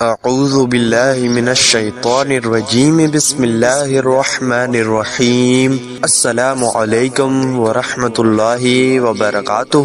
اعوذ باللہ من الشیطان الرجیم بسم اللہ الرحمن الرحیم السلام علیکم ورحمۃ اللہ وبرکاتہ۔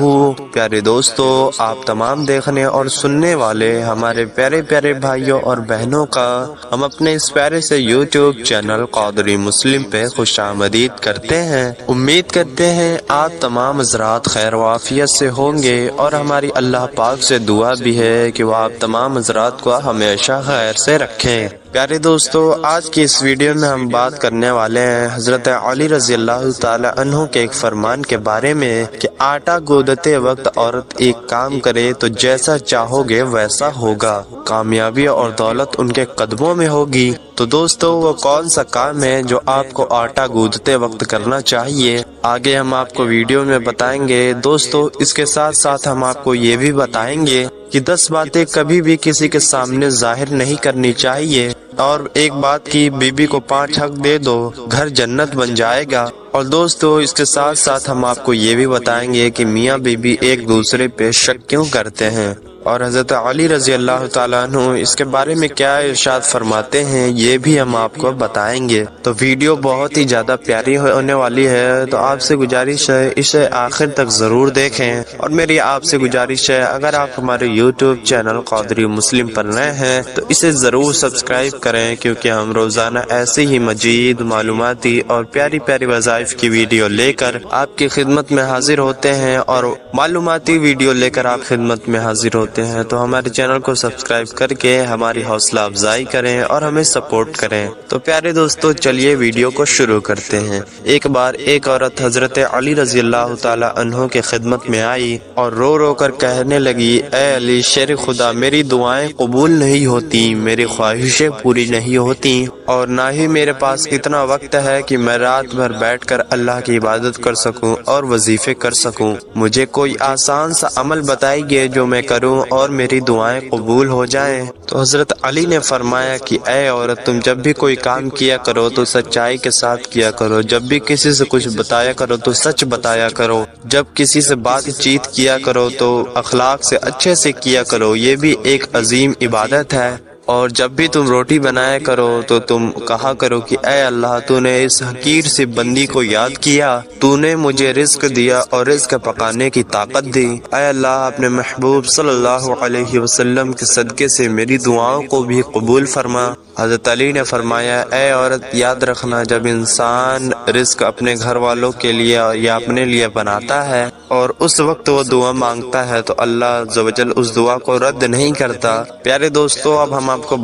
پیارے دوستو، آپ تمام دیکھنے اور سننے والے ہمارے پیارے پیارے بھائیوں اور بہنوں کا ہم اپنے اس پیارے سے یوٹیوب چینل قادری مسلم پہ خوش آمدید کرتے ہیں۔ امید کرتے ہیں آپ تمام حضرات خیر و عافیت سے ہوں گے، اور ہماری اللہ پاک سے دعا بھی ہے کہ وہ آپ تمام حضرات کو ہمیشہ خیر سے رکھیں۔ پیارے دوستو، آج کی اس ویڈیو میں ہم بات کرنے والے ہیں حضرت علی رضی اللہ تعالی عنہ کے ایک فرمان کے بارے میں کہ آٹا گودتے وقت عورت ایک کام کرے تو جیسا چاہو گے ویسا ہوگا، کامیابی اور دولت ان کے قدموں میں ہوگی۔ تو دوستو، وہ کون سا کام ہے جو آپ کو آٹا گودتے وقت کرنا چاہیے، آگے ہم آپ کو ویڈیو میں بتائیں گے۔ دوستو، اس کے ساتھ ساتھ ہم آپ کو یہ بھی بتائیں گے کہ 10 باتیں کبھی بھی کسی کے سامنے ظاہر نہیں کرنی چاہیے، اور ایک بات کی بیوی کو 5 حق دے دو، گھر جنت بن جائے گا۔ اور دوستو، اس کے ساتھ ساتھ ہم آپ کو یہ بھی بتائیں گے کہ میاں بیوی ایک دوسرے پہ شک کیوں کرتے ہیں، اور حضرت علی رضی اللہ تعالیٰ عنہ اس کے بارے میں کیا ارشاد فرماتے ہیں یہ بھی ہم آپ کو بتائیں گے۔ تو ویڈیو بہت ہی زیادہ پیاری ہونے والی ہے، تو آپ سے گزارش ہے اسے آخر تک ضرور دیکھیں، اور میری آپ سے گزارش ہے اگر آپ ہمارے یوٹیوب چینل قادری مسلم پر نئے ہیں تو اسے ضرور سبسکرائب کریں، کیونکہ ہم روزانہ ایسے ہی مزید معلوماتی اور پیاری پیاری وظائف کی ویڈیو لے کر آپ کی خدمت میں حاضر ہوتے ہیں، اور معلوماتی ویڈیو لے کر آپ خدمت میں حاضر ہوتے ہیں۔ تو ہمارے چینل کو سبسکرائب کر کے ہماری حوصلہ افزائی کریں اور ہمیں سپورٹ کریں۔ تو پیارے دوستو، چلیے ویڈیو کو شروع کرتے ہیں۔ ایک بار ایک عورت حضرت علی رضی اللہ تعالی عنہ کے خدمت میں آئی اور رو رو کر کہنے لگی، اے علی شیر خدا، میری دعائیں قبول نہیں ہوتی، میری خواہشیں پوری نہیں ہوتی، اور نہ ہی میرے پاس اتنا وقت ہے کہ میں رات بھر بیٹھ کر اللہ کی عبادت کر سکوں اور وظیفے کر سکوں۔ مجھے کوئی آسان سا عمل بتائیے جو میں کروں اور میری دعائیں قبول ہو جائیں۔ تو حضرت علی نے فرمایا کہ اے عورت، تم جب بھی کوئی کام کیا کرو تو سچائی کے ساتھ کیا کرو، جب بھی کسی سے کچھ بتایا کرو تو سچ بتایا کرو، جب کسی سے بات چیت کیا کرو تو اخلاق سے اچھے سے کیا کرو، یہ بھی ایک عظیم عبادت ہے۔ اور جب بھی تم روٹی بنایا کرو تو تم کہا کرو کہ اے اللہ، تو نے اس حقیر سی بندی کو یاد کیا، تو نے مجھے رزق دیا اور رزق پکانے کی طاقت دی۔ اے اللہ، اپنے محبوب صلی اللہ علیہ وسلم کے صدقے سے میری دعاؤں کو بھی قبول فرما۔ حضرت علی نے فرمایا، اے عورت، یاد رکھنا، جب انسان رزق اپنے گھر والوں کے لیے یا اپنے لیے بناتا ہے اور اس وقت وہ دعا مانگتا ہے تو اللہ عز و جل اس دعا کو رد نہیں کرتا۔ پیارے دوستو، اب ہم آپ کو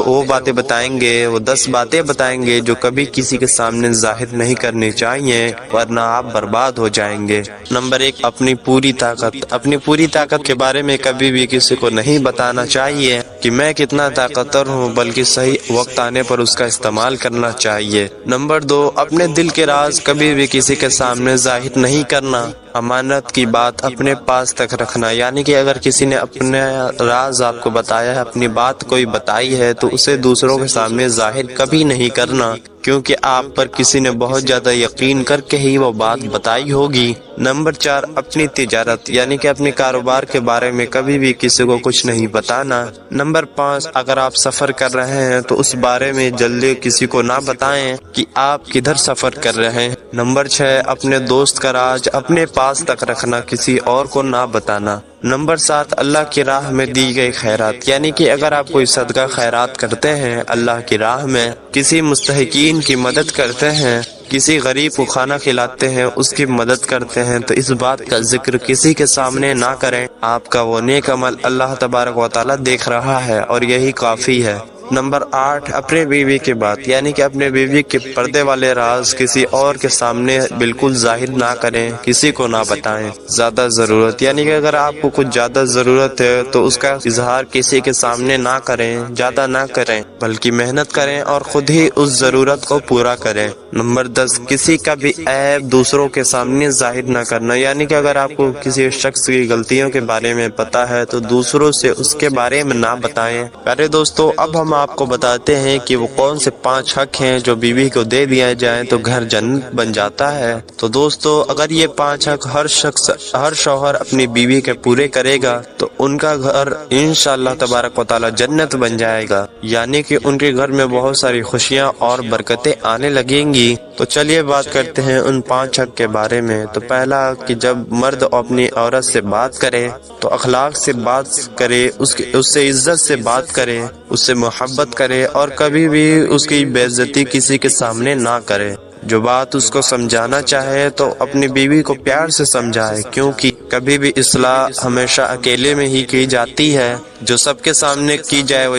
وہ باتیں بتائیں گے، وہ 10 باتیں بتائیں گے جو کبھی کسی کے سامنے ظاہر نہیں کرنی چاہیے، ورنہ آپ برباد ہو جائیں گے۔ نمبر 1، اپنی پوری طاقت۔ اپنی پوری طاقت کے بارے میں کبھی بھی کسی کو نہیں بتانا چاہیے کہ میں کتنا طاقتور ہوں، بلکہ صحیح وقت آنے پر اس کا استعمال کرنا چاہیے۔ نمبر 2، اپنے دل کے راز کبھی بھی کسی کے سامنے ظاہر نہیں کرنا۔ امانت کی بات اپنے پاس تک رکھنا، یعنی کہ اگر کسی نے اپنے راز آپ کو بتایا ہے، اپنی بات کوئی بتائی ہے، تو اسے دوسروں کے سامنے ظاہر کبھی نہیں کرنا، کیونکہ آپ پر کسی نے بہت زیادہ یقین کر کے ہی وہ بات بتائی ہوگی۔ نمبر 4، اپنی تجارت، یعنی کہ اپنے کاروبار کے بارے میں کبھی بھی کسی کو کچھ نہیں بتانا۔ نمبر 5، اگر آپ سفر کر رہے ہیں تو اس بارے میں جلدی کسی کو نہ بتائیں کہ آپ کدھر سفر کر رہے ہیں۔ نمبر 6، اپنے دوست کا راز اپنے پاس تک رکھنا، کسی اور کو نہ بتانا۔ نمبر 7، اللہ کی راہ میں دی گئی خیرات، یعنی کہ اگر آپ کوئی صدقہ خیرات کرتے ہیں اللہ کی راہ میں، کسی مستحقین کی مدد کرتے ہیں، کسی غریب کو کھانا کھلاتے ہیں، اس کی مدد کرتے ہیں، تو اس بات کا ذکر کسی کے سامنے نہ کریں۔ آپ کا وہ نیک عمل اللہ تبارک و تعالیٰ دیکھ رہا ہے، اور یہی کافی ہے۔ نمبر 8، اپنے بیوی کی بات، یعنی کہ اپنے بیوی کے پردے والے راز کسی اور کے سامنے بالکل ظاہر نہ کریں، کسی کو نہ بتائیں۔ زیادہ ضرورت، یعنی کہ اگر آپ کو کچھ زیادہ ضرورت ہے تو اس کا اظہار کسی کے سامنے نہ کریں، زیادہ نہ کریں، بلکہ محنت کریں اور خود ہی اس ضرورت کو پورا کریں۔ نمبر 10، کسی کا بھی عیب دوسروں کے سامنے ظاہر نہ کرنا، یعنی کہ اگر آپ کو کسی شخص کی غلطیوں کے بارے میں پتا ہے تو دوسروں سے اس کے بارے میں نہ بتائیں۔ پیارے دوستو، اب ہم آپ کو بتاتے ہیں کہ وہ کون سے 5 حق ہیں جو بیوی کو دے دیا جائیں تو گھر جنت بن جاتا ہے۔ تو دوستو، اگر یہ 5 حق ہر شوہر اپنی بیوی کے پورے کرے گا تو ان کا گھر انشاءاللہ تبارک و تعالی جنت بن جائے گا، یعنی کہ ان کے گھر میں بہت ساری خوشیاں اور برکتیں آنے لگیں گی۔ تو چلیے بات کرتے ہیں ان 5 حق کے بارے میں۔ تو پہلا کہ جب مرد اپنی عورت سے بات کرے تو اخلاق سے بات کرے، اس سے عزت سے بات کرے، اس سے محبت کرے اور کبھی بھی اس کی بے عزتی کسی کے سامنے نہ کرے۔ جو بات اس کو سمجھانا چاہے تو اپنی بیوی کو پیار سے سمجھائے، کیونکہ کبھی بھی اصلاح ہمیشہ اکیلے میں ہی کی جاتی ہے۔ جو سب کے سامنے کی جائے وہ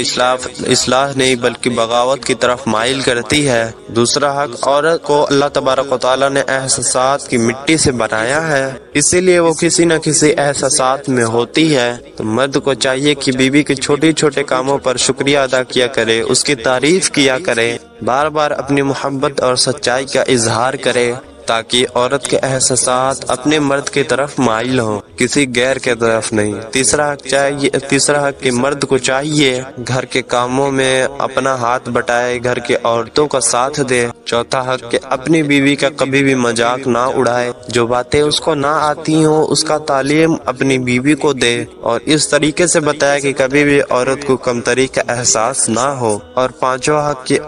اصلاح نہیں بلکہ بغاوت کی طرف مائل کرتی ہے۔ دوسرا حق، عورت کو اللہ تبارک و تعالیٰ نے احساسات کی مٹی سے بنایا ہے، اسی لیے وہ کسی نہ کسی احساسات میں ہوتی ہے۔ تو مرد کو چاہیے کہ بیوی کے چھوٹے چھوٹے کاموں پر شکریہ ادا کیا کرے، اس کی تعریف کیا کرے، بار بار اپنی محبت اور سچائی کا اظہار کرے، تاکہ عورت کے احساسات اپنے مرد کی طرف مائل ہوں، کسی غیر کی طرف نہیں۔ تیسرا حق کہ مرد کو چاہیے گھر کے کاموں میں اپنا ہاتھ بٹائے، گھر کے عورتوں کا ساتھ دے۔ چوتھا حق کہ اپنی بیوی کا کبھی بھی مذاق نہ اڑائے، جو باتیں اس کو نہ آتی ہوں اس کا تعلیم اپنی بیوی کو دے اور اس طریقے سے بتائے کہ کبھی بھی عورت کو کمتری کا احساس نہ ہو۔ اور پانچواں حق کہ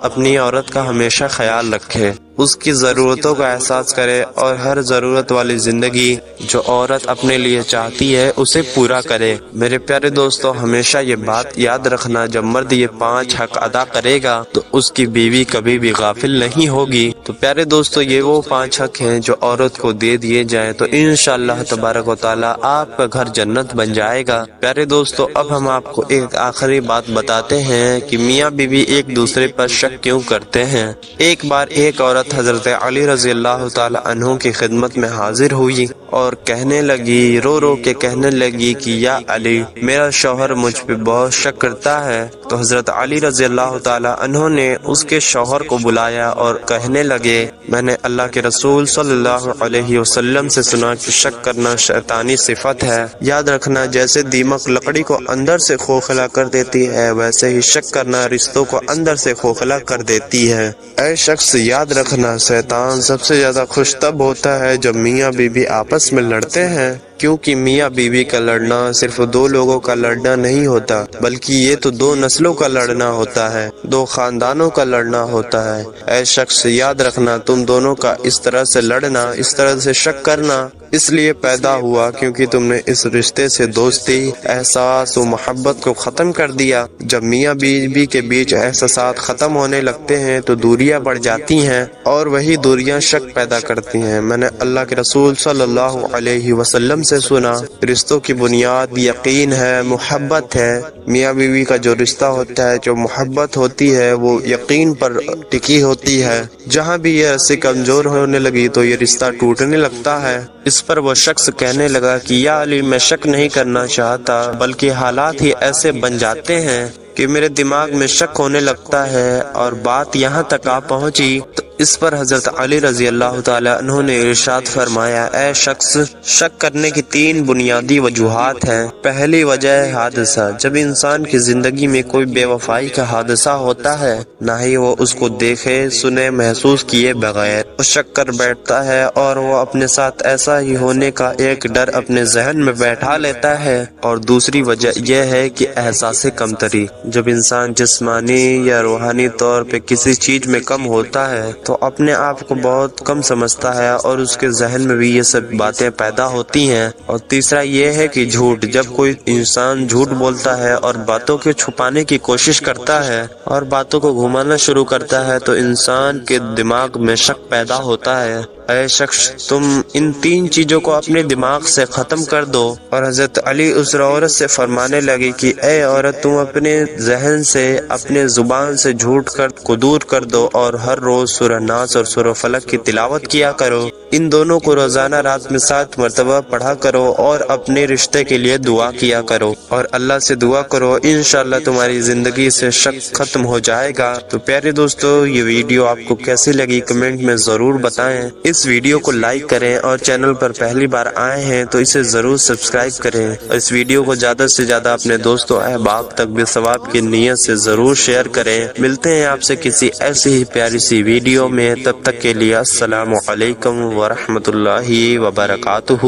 اپنی عورت کا ہمیشہ خیال رکھے، اس کی ضرورتوں کا احساس کرے اور ہر ضرورت والی زندگی جو عورت اپنے لیے چاہتی ہے اسے پورا کرے۔ میرے پیارے دوستو، ہمیشہ یہ بات یاد رکھنا، جب مرد یہ 5 حق ادا کرے گا تو اس کی بیوی کبھی بھی غافل نہیں ہوگی۔ تو پیارے دوستو، یہ وہ 5 حق ہیں جو عورت کو دے دیے جائیں تو انشاءاللہ تبارک و تعالی آپ کا گھر جنت بن جائے گا۔ پیارے دوستو، اب ہم آپ کو ایک آخری بات بتاتے ہیں کہ میاں بیوی ایک دوسرے پر شک کیوں کرتے ہیں۔ ایک بار ایک عورت حضرت علی رضی اللہ تعالی عنہ کی خدمت میں حاضر ہوئی اور کہنے لگی، رو کے کہنے لگی کہ یا علی، میرا شوہر مجھ پہ بہت شک کرتا ہے۔ تو حضرت علی رضی اللہ تعالی عنہ نے اس کے شوہر کو بلایا اور کہنے لگے، میں نے اللہ کے رسول صلی اللہ علیہ وسلم سے سنا کہ شک کرنا شیطانی صفت ہے۔ یاد رکھنا، جیسے دیمک لکڑی کو اندر سے کھوکھلا کر دیتی ہے، ویسے ہی شک کرنا رشتوں کو اندر سے کھوکھلا کر دیتی ہے۔ اے شخص، یاد رکھنا، شیطان سب سے زیادہ خوش تب ہوتا ہے جب میاں بیوی آپس میں لڑتے ہیں، کیونکہ میاں بیوی کا لڑنا صرف 2 لوگوں کا لڑنا نہیں ہوتا، بلکہ یہ تو 2 نسلوں کا لڑنا ہوتا ہے، 2 خاندانوں کا لڑنا ہوتا ہے۔ اے شخص، یاد رکھنا، تم دونوں کا اس طرح سے لڑنا، اس طرح سے شک کرنا اس لیے پیدا ہوا کیونکہ تم نے اس رشتے سے دوستی، احساس و محبت کو ختم کر دیا۔ جب میاں بیوی کے بیچ احساسات ختم ہونے لگتے ہیں تو دوریاں بڑھ جاتی ہیں اور وہی دوریاں شک پیدا کرتی ہیں۔ میں نے اللہ کے رسول صلی اللہ علیہ وسلم سے سنا، رشتوں کی بنیاد یقین ہے، محبت ہے۔ میاں بیوی کا جو رشتہ ہوتا ہے، جو محبت ہوتی ہے، وہ یقین پر ٹکی ہوتی ہے۔ جہاں بھی یہ رشتے کمزور ہونے لگی تو یہ رشتہ ٹوٹنے لگتا ہے۔ اس پر وہ شخص کہنے لگا کہ یا علی، میں شک نہیں کرنا چاہتا، بلکہ حالات ہی ایسے بن جاتے ہیں کہ میرے دماغ میں شک ہونے لگتا ہے، اور بات یہاں تک آ پہنچی تو اس پر حضرت علی رضی اللہ تعالی عنہ نے ارشاد فرمایا، اے شخص، شک کرنے کی 3 بنیادی وجوہات ہیں۔ پہلی وجہ ہے حادثہ، جب انسان کی زندگی میں کوئی بے وفائی کا حادثہ ہوتا ہے، نہ ہی وہ اس کو دیکھے، سنے، محسوس کیے بغیر وہ شک کر بیٹھتا ہے اور وہ اپنے ساتھ ایسا ہی ہونے کا ایک ڈر اپنے ذہن میں بیٹھا لیتا ہے۔ اور دوسری وجہ یہ ہے کہ احساس کمتری، جب انسان جسمانی یا روحانی طور پہ کسی چیز میں کم ہوتا ہے تو اپنے آپ کو بہت کم سمجھتا ہے اور اس کے ذہن میں بھی یہ سب باتیں پیدا ہوتی ہیں۔ اور تیسرا یہ ہے کہ جھوٹ، جب کوئی انسان جھوٹ بولتا ہے اور باتوں کو چھپانے کی کوشش کرتا ہے اور باتوں کو گھمانا شروع کرتا ہے تو انسان کے دماغ میں شک پیدا ہوتا ہے۔ اے شخص، تم ان 3 چیزوں کو اپنے دماغ سے ختم کر دو۔ اور حضرت علی اس عورت سے فرمانے لگے کہ اے عورت، تم اپنے ذہن سے، اپنے زبان سے جھوٹ کو دور کر دو اور ہر روز سورہ ناس اور سورہ فلق کی تلاوت کیا کرو۔ ان دونوں کو روزانہ رات میں 7 مرتبہ پڑھا کرو اور اپنے رشتے کے لیے دعا کیا کرو اور اللہ سے دعا کرو، انشاءاللہ تمہاری زندگی سے شک ختم ہو جائے گا۔ تو پیارے دوستو، یہ ویڈیو آپ کو کیسی لگی کمنٹ میں ضرور بتائیں۔ اس اس ویڈیو کو لائک کریں اور چینل پر پہلی بار آئے ہیں تو اسے ضرور سبسکرائب کریں، اور اس ویڈیو کو زیادہ سے زیادہ اپنے دوستوں احباب تک بھی ثواب کی نیت سے ضرور شیئر کریں۔ ملتے ہیں آپ سے کسی ایسی ہی پیاری سی ویڈیو میں، تب تک کے لیے السلام علیکم ورحمۃ اللہ وبرکاتہ۔